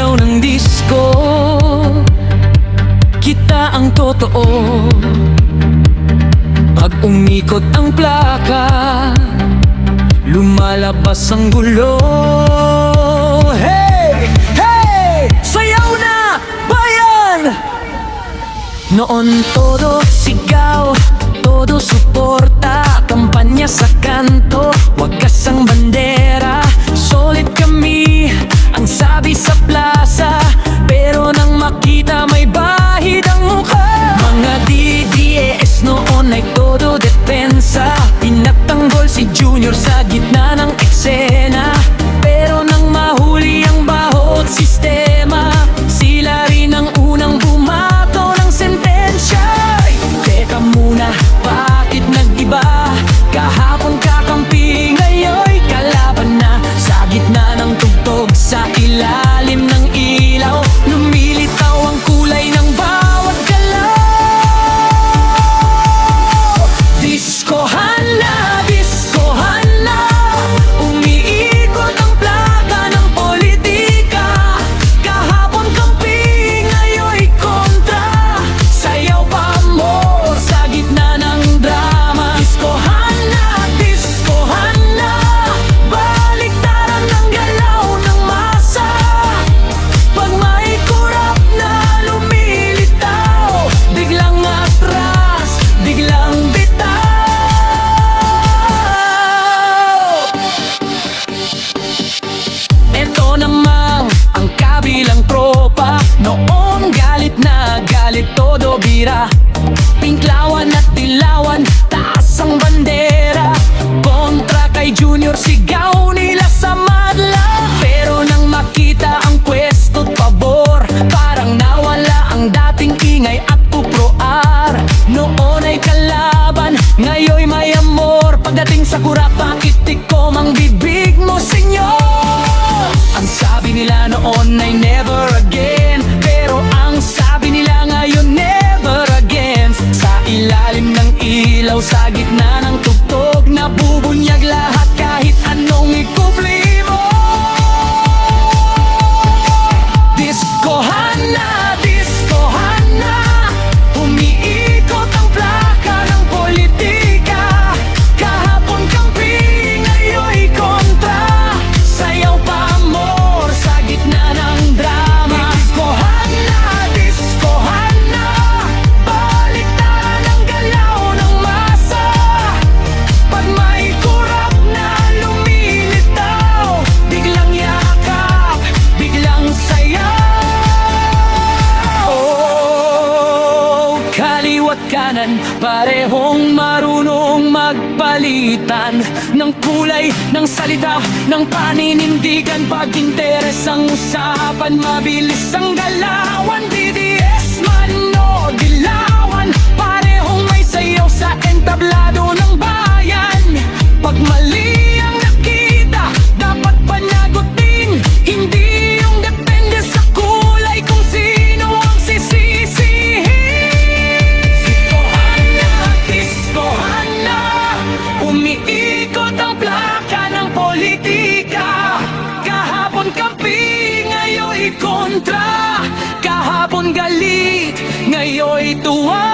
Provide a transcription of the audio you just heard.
ilaw ng disco, kita ang totoo. Pag umikot ang plaka, lumalabas ang gulo. Hey! Hey! Sayaw na, bayan! Noon todo sigaw, todo suporta, kampanya sa kanto, wagas ang bandera. Solid kami, ang sabi sa plaza, pero nang makita may bahid ang mukha. Mga DDS noon ay todo depensa, pinatanggol si Junior sa gitna ng eksena. Pero nang mahuli ang bahot sistema, sila rin ang unang bumato ng sentensya. Teka muna, bakit nag-iba? Kahapon kakampi, ngayon'y kalaban na. Sa gitna ng tugtog, sa ilalim ng ilaw, lumilitaw ang kulay ng bawat galaw. Diskohan na, diskohan na, umiikot ang plaka ng politika. Kahapon kampi, ngayon'y kontra, sayaw pa mo sa gitna ng drama. Diskohan na, baliktaran ng galaw ng masa. Pag may kurap na lumilitaw, biglang atras, biglang bitaw. Eto namang ang kabilang tropa, noong galit na galit, todo bira. Pinklawan at dilawan, taas ang bandera. Kontra kay Junior, sigaw nila sa madla. Pero nang makita ang pwesto't pabor, parang nawala ang dating ingay at uproar. Noon ay kalaban, ngayon may amor. Pagdating sa kurap, bakit tikom ang bibig mo, senyor? Ang sabi nila noon ay never again, pero ang sabi nila ngayon never again. Sa ilalim ng ilaw, sa gitna ng tugtog, nabubunyag lahat kahit anong ikubli mo. Diskohan na, umiikot ang plaka ng politika. Kahapon kampi, ngayon'y kontra, sayaw pa amor sa gitna ng drama. Diskohan na, baliktaran ang galaw ng masa. Pag may kurap na lumilitaw, biglang yakap, biglang sayaw. Oh, kaliwat kanan, parehong marunong magpalitan ng kulay, ng salita, ng paninindigan. Pag interes ang usapan, mabilis ang galawan. DDS man o dilawan, parehong may sayaw sa entablado ng bayan. Pag mali ang nakita, dapat panagutin, hindi yung depende sa kulay kung sino ang sisisihin. Diskohan na, umiikot ang plaka ng politika. Kahapon kampi, ngayon'y kontra. Kahapon galit, ngayon'y tuwa.